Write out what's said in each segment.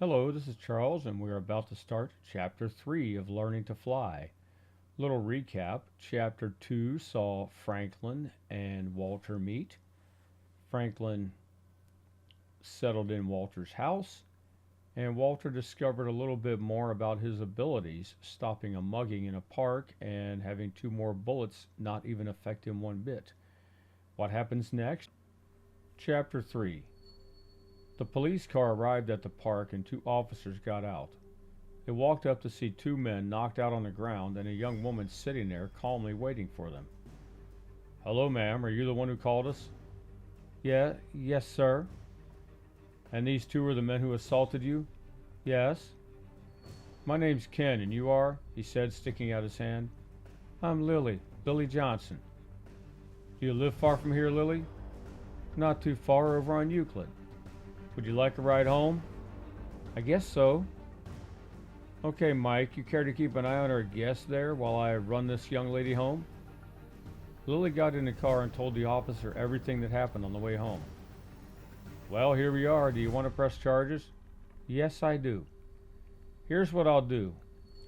Hello, this is Charles, and we are about to start Chapter 3 of Learning to Fly. Little recap Chapter 2 saw Franklin and Walter meet. Franklin settled in Walter's house, and Walter discovered a little bit more about his abilities, stopping a mugging in a park and having two more bullets not even affect him one bit. What happens next? Chapter 3. The police car arrived at the park and two officers got out. They walked up to see two men knocked out on the ground and a young woman sitting there calmly waiting for them. "Hello, ma'am. Are you the one who called us?" Yes, sir. "And these two are the men who assaulted you?" Yes. "My name's Ken, and you are?" he said, sticking out his hand. I'm Lily Johnson. "Do you live far from here, Lily?" Not too far, over on Euclid. "Would you like a ride home?" I guess so. Okay, Mike, you care to keep an eye on our guest there while I run this young lady home?" Lily got in the car and told the officer everything that happened on the way home. "Well, here we are. Do you want to press charges?" Yes, I do. "Here's what I'll do.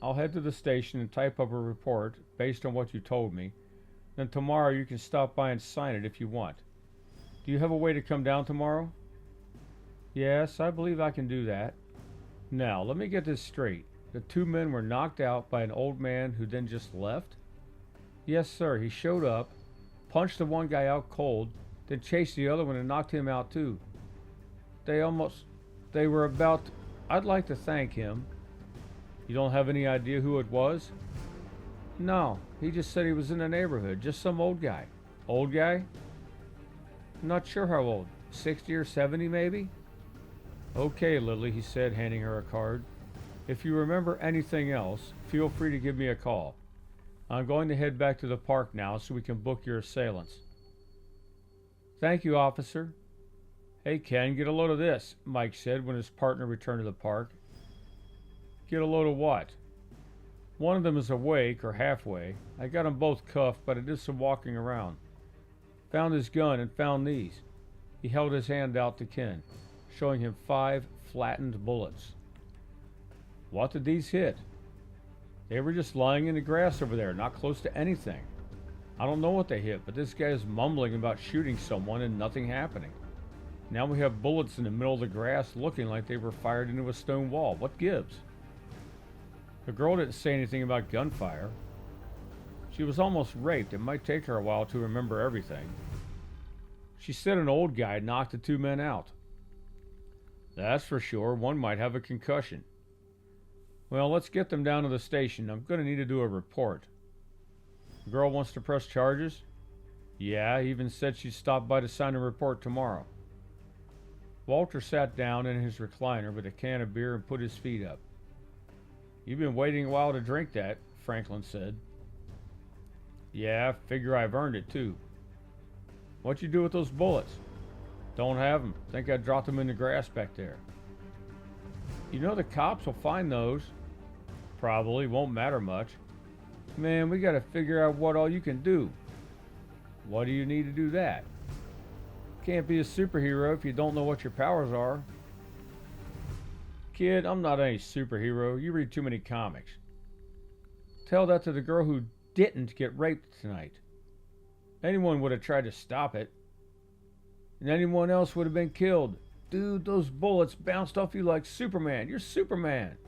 I'll head to the station and type up a report based on what you told me. Then tomorrow you can stop by and sign it if you want. Do you have a way to come down tomorrow?" Yes, I believe I can do that. "Now, let me get this straight. The two men were knocked out by an old man who then just left?" Yes, sir. He showed up, punched the one guy out cold, then chased the other one and knocked him out too. They were about, I'd like to thank him. You don't have any idea who it was? No, he just said he was in the neighborhood, just some old guy. Old guy? Not sure how old, 60 or 70 maybe? "Okay, Lily," he said, handing her a card. "If you remember anything else, feel free to give me a call. I'm going to head back to the park now so we can book your assailants." Thank you, officer. "Hey, Ken, get a load of this," Mike said when his partner returned to the park. "Get a load of what?" "One of them is awake, or halfway. I got them both cuffed, but I did some walking around. Found his gun and found these." He held his hand out to Ken, showing him 5 flattened bullets. "What did these hit?" "They were just lying in the grass over there, not close to anything. I don't know what they hit, but this guy is mumbling about shooting someone and nothing happening. Now we have bullets in the middle of the grass looking like they were fired into a stone wall. What gives?" "The girl didn't say anything about gunfire. She was almost raped. It might take her a while to remember everything. She said an old guy knocked the two men out." "That's for sure. One might have a concussion." "Well, let's get them down to the station. I'm going to need to do a report." "The girl wants to press charges?" "Yeah, even said she'd stop by to sign a report tomorrow." Walter sat down in his recliner with a can of beer and put his feet up. "You've been waiting a while to drink that," Franklin said. "Yeah, figure I've earned it too." "What'd you do with those bullets?" "Don't have them. Think I dropped them in the grass back there." You know the cops will find those. "Probably. Won't matter much." Man, we gotta figure out what all you can do. "What do you need to do that?" Can't be a superhero if you don't know what your powers are. "Kid, I'm not any superhero. You read too many comics." Tell that to the girl who didn't get raped tonight. Anyone would have tried to stop it. And anyone else would have been killed. Dude, those bullets bounced off you like Superman. You're Superman.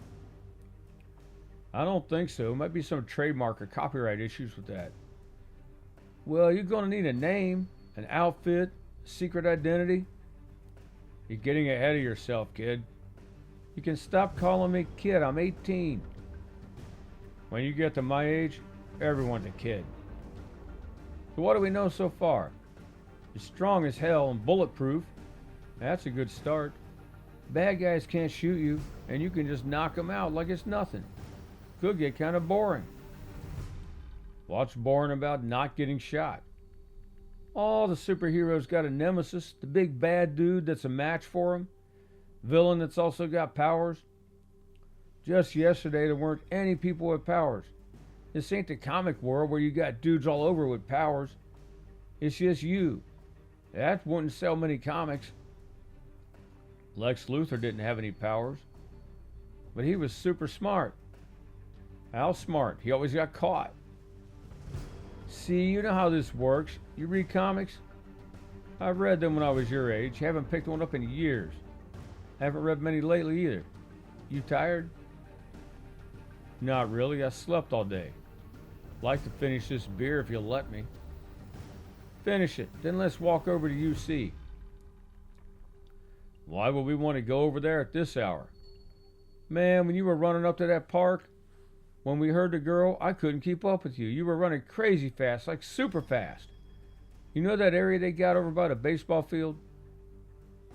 I don't think so. Might be some trademark or copyright issues with that. Well, you're gonna need a name, an outfit, secret identity. You're getting ahead of yourself, kid. You can stop calling me kid. I'm 18. When you get to my age, everyone's a kid. So what do we know so far? You're strong as hell and bulletproof. That's a good start. Bad guys can't shoot you, and you can just knock them out like it's nothing. Could get kind of boring. What's boring about not getting shot? All the superheroes got a nemesis, the big bad dude that's a match for them. Villain that's also got powers. Just yesterday there weren't any people with powers. This ain't the comic world where you got dudes all over with powers. It's just you. That wouldn't sell many comics. Lex Luthor didn't have any powers. but he was super smart. How smart? He always got caught. See, you know how this works. You read comics? I read them when I was your age. Haven't picked one up in years. Haven't read many lately either. You tired? Not really. I slept all day. Like to finish this beer if you'll let me. Finish it. Then let's walk over to UC. Why would we want to go over there at this hour? Man, when you were running up to that park, when we heard the girl, I couldn't keep up with you. You were running crazy fast, like super fast. You know that area they got over by the baseball field?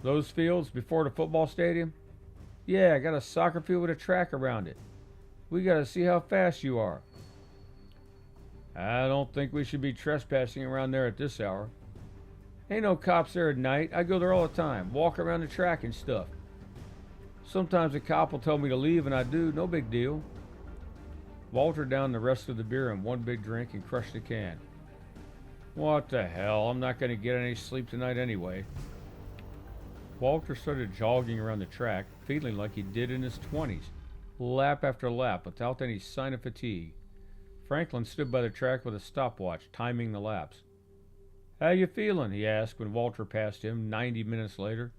Those fields before the football stadium? Yeah, I got a soccer field with a track around it. We got to see how fast you are. I don't think we should be trespassing around there at this hour. Ain't no cops there at night. I go there all the time, walk around the track and stuff. Sometimes a cop will tell me to leave and I do, no big deal. Walter downed the rest of the beer in one big drink and crushed the can. What the hell, I'm not going to get any sleep tonight anyway. Walter started jogging around the track, feeling like he did in his 20s, lap after lap without any sign of fatigue. Franklin stood by the track with a stopwatch, timing the laps. How you feeling? He asked when Walter passed him 90 minutes later.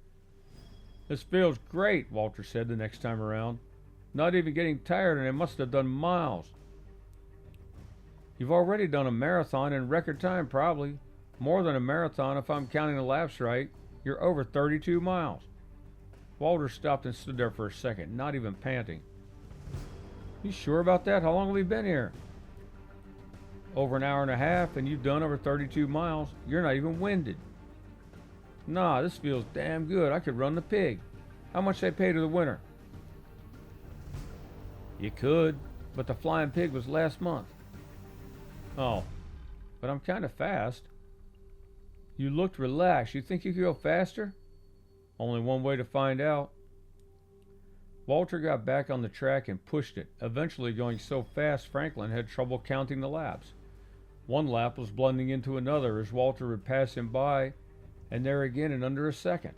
This feels great, Walter said the next time around. Not even getting tired, and I must have done miles. You've already done a marathon in record time, probably. More than a marathon if I'm counting the laps right. You're over 32 miles. Walter stopped and stood there for a second, not even panting. You sure about that? How long have we been here? Over an hour and a half, and you've done over 32 miles. You're not even winded. Nah, this feels damn good. I could run the pig. How much they pay to the winner? You could, but the flying pig was last month. Oh, but I'm kind of fast. You looked relaxed. You think you could go faster? Only one way to find out. Walter got back on the track and pushed it, eventually going so fast Franklin had trouble counting the laps. One lap was blending into another as Walter would pass him by, and there again in under a second.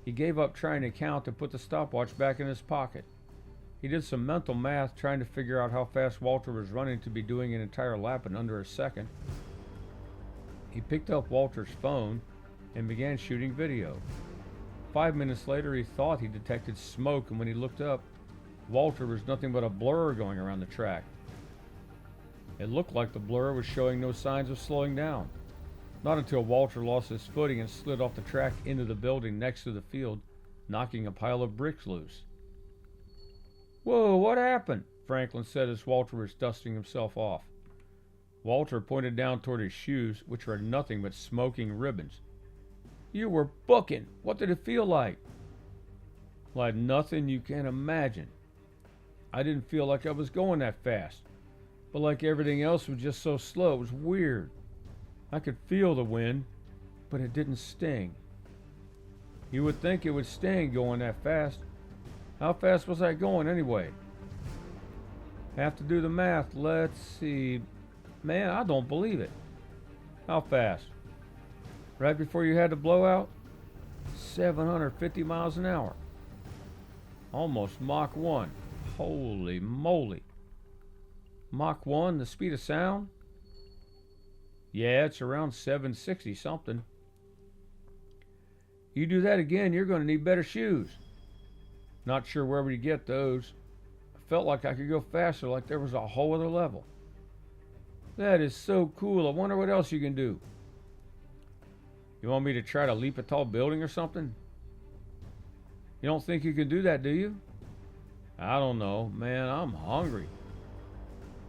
He gave up trying to count and put the stopwatch back in his pocket. He did some mental math trying to figure out how fast Walter was running to be doing an entire lap in under a second. He picked up Walter's phone and began shooting video. 5 minutes later, he thought he detected smoke, and when he looked up, Walter was nothing but a blur going around the track. It looked like the blur was showing no signs of slowing down. Not until Walter lost his footing and slid off the track into the building next to the field, knocking a pile of bricks loose. Whoa, what happened? Franklin said as Walter was dusting himself off. Walter pointed down toward his shoes, which were nothing but smoking ribbons. You were booking. What did it feel like? Like nothing you can imagine. I didn't feel like I was going that fast, but like everything else was just so slow. It was weird. I could feel the wind, but it didn't sting. You would think it would sting going that fast. How fast was I going anyway? Have to do the math. Let's see. Man, I don't believe it. How fast? Right before you had the blowout? 750 miles an hour. Almost Mach 1. Holy moly. Mach 1, the speed of sound? Yeah, it's around 760 something. You do that again, you're going to need better shoes. Not sure where we'd get those. I felt like I could go faster, like there was a whole other level. That is so cool. I wonder what else you can do. You want me to try to leap a tall building or something? You don't think you can do that, do you? I don't know. Man, I'm hungry.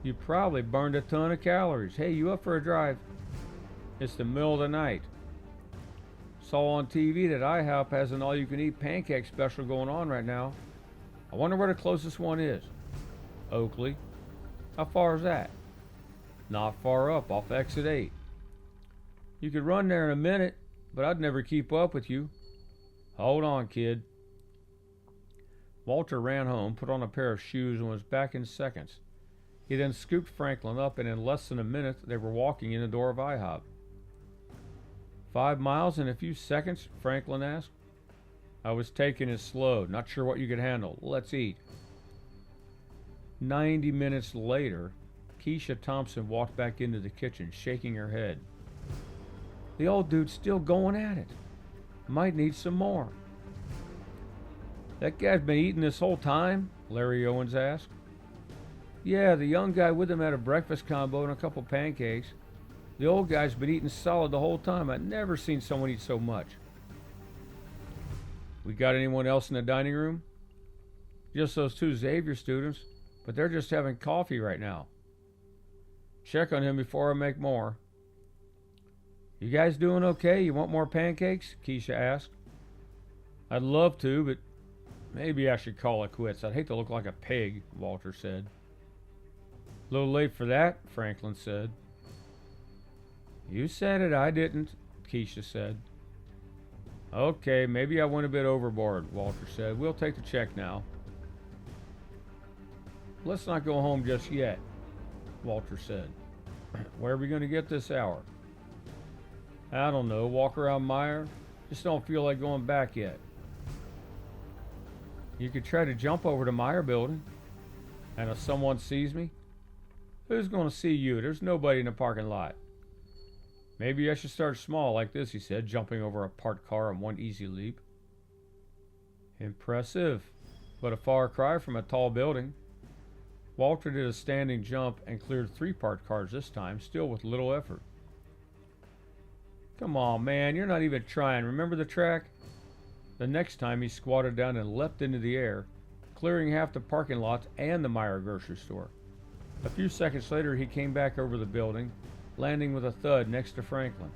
You probably burned a ton of calories. Hey, you up for a drive? It's the middle of the night. Saw on TV that IHOP has an all-you-can-eat pancake special going on right now. I wonder where the closest one is. Oakley. How far is that? Not far up, off exit 8. You could run there in a minute, but I'd never keep up with you. Hold on, kid. Walter ran home, put on a pair of shoes, and was back in seconds. He then scooped Franklin up, and in less than a minute, they were walking in the door of IHOP. 5 miles in a few seconds? Franklin asked. I was taking it slow, not sure what you could handle. Let's eat. 90 minutes later, Keisha Thompson walked back into the kitchen, shaking her head. The old dude's still going at it. Might need some more. That guy's been eating this whole time? Larry Owens asked. Yeah, the young guy with him had a breakfast combo and a couple pancakes. The old guy's been eating solid the whole time. I've never seen someone eat so much. We got anyone else in the dining room? Just those 2 Xavier students, but they're just having coffee right now. Check on him before I make more. You guys doing okay? You want more pancakes? Keisha asked. I'd love to, but maybe I should call it quits. I'd hate to look like a pig, Walter said. A little late for that, Franklin said. You said it, I didn't, Keisha said. Okay, maybe I went a bit overboard, Walter said. We'll take the check now. Let's not go home just yet, Walter said. Where are we going to get this hour? I don't know, walk around Meyer? Just don't feel like going back yet. You could try to jump over to Meyer building. And if someone sees me? Who's going to see you? There's nobody in the parking lot. Maybe I should start small like this, he said, jumping over a parked car in one easy leap. Impressive, but a far cry from a tall building. Walter did a standing jump and cleared 3 parked cars this time, still with little effort. Come on, man, you're not even trying. Remember the track? The next time he squatted down and leapt into the air, clearing half the parking lots and the Meyer grocery store. A few seconds later, he came back over the building, landing with a thud next to Franklin.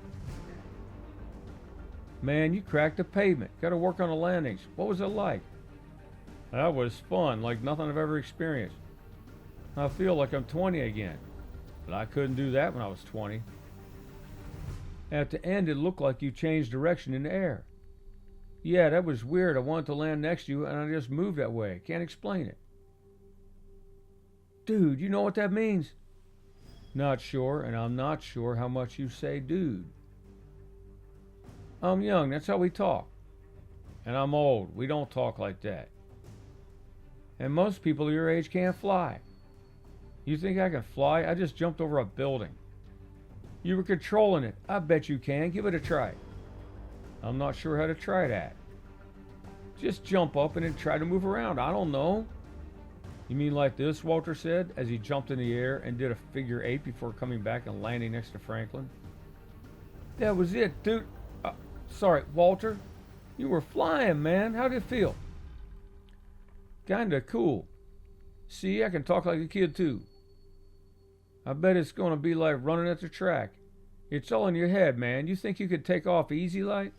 Man, you cracked the pavement. Got to work on the landings. What was it like? That was fun, like nothing I've ever experienced. I feel like I'm 20 again, but I couldn't do that when I was 20. At the end, it looked like you changed direction in the air. Yeah, that was weird. I wanted to land next to you, and I just moved that way. Can't explain it. Dude, you know what that means? Not sure, and I'm not sure how much you say dude. I'm young, that's how we talk. And I'm old, we don't talk like that. And most people your age can't fly. You think I can fly? I just jumped over a building. You were controlling it. I bet you can. Give it a try. I'm not sure how to try that. Just jump up and then try to move around. I don't know. You mean like this, Walter said, as he jumped in the air and did a figure 8 before coming back and landing next to Franklin. That was it, dude. Sorry, Walter. You were flying, man. How did it feel? Kinda cool. See, I can talk like a kid, too. I bet it's gonna be like running at the track. It's all in your head, man. You think you could take off easy like?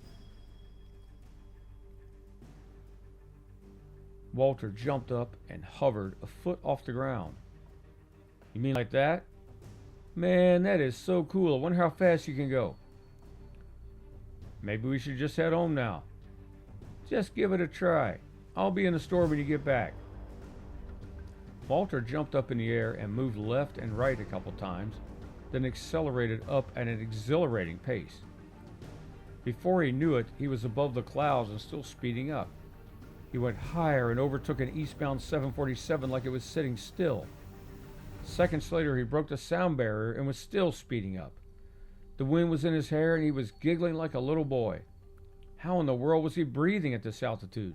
Walter jumped up and hovered a foot off the ground. You mean like that? Man, that is so cool. I wonder how fast you can go. Maybe we should just head home now. Just give it a try. I'll be in the store when you get back. Walter jumped up in the air and moved left and right a couple times, then accelerated up at an exhilarating pace. Before he knew it, he was above the clouds and still speeding up. He went higher and overtook an eastbound 747 like it was sitting still. Seconds later, he broke the sound barrier and was still speeding up. The wind was in his hair and he was giggling like a little boy. How in the world was he breathing at this altitude?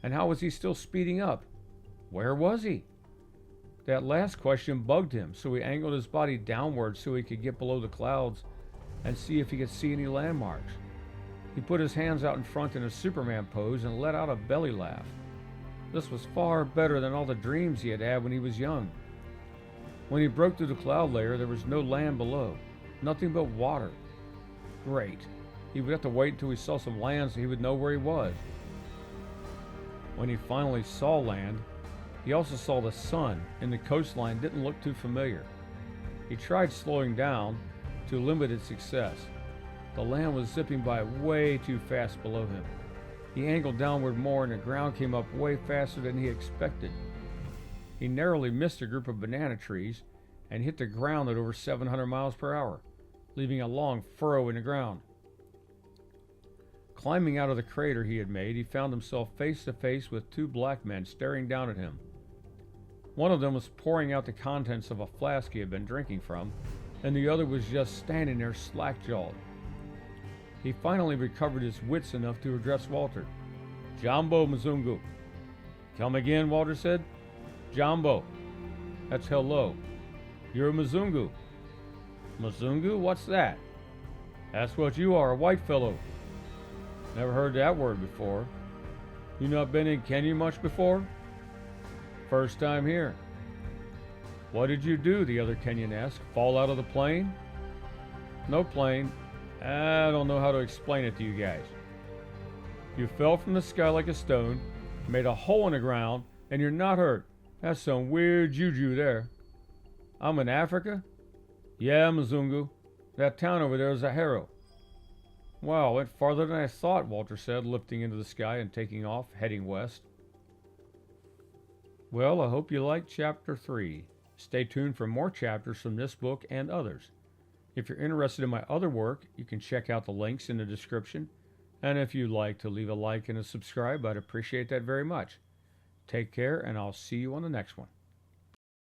And how was he still speeding up? Where was he? That last question bugged him, so he angled his body downward so he could get below the clouds and see if he could see any landmarks. He put his hands out in front in a Superman pose and let out a belly laugh. This was far better than all the dreams he had had when he was young. When he broke through the cloud layer, there was no land below. Nothing but water. Great. He would have to wait until he saw some land so he would know where he was. When he finally saw land, he also saw the sun, and the coastline didn't look too familiar. He tried slowing down, to limited success. The land was zipping by way too fast below him. He angled downward more, and the ground came up way faster than he expected. He narrowly missed a group of banana trees and hit the ground at over 700 miles per hour, leaving a long furrow in the ground. Climbing out of the crater he had made, he found himself face to face with two black men staring down at him. One of them was pouring out the contents of a flask he had been drinking from, and the other was just standing there slack-jawed. He finally recovered his wits enough to address Walter. "Jambo, Mzungu." "Come again," Walter said. "Jambo. That's hello. You're a Mzungu." "Mzungu? What's that?" "That's what you are, a white fellow." "Never heard that word before." "You not been in Kenya much before?" "First time here." "What did you do?" the other Kenyan asked. "Fall out of the plane?" "No plane. I don't know how to explain it to you guys." "You fell from the sky like a stone, made a hole in the ground, and you're not hurt. That's some weird juju there." "I'm in Africa?" "Yeah, Mzungu. That town over there is Ahero." "Wow, went farther than I thought," Walter said, lifting into the sky and taking off, heading west. Well, I hope you liked Chapter 3. Stay tuned for more chapters from this book and others. If you're interested in my other work, you can check out the links in the description. And if you'd like to leave a like and a subscribe, I'd appreciate that very much. Take care, and I'll see you on the next one.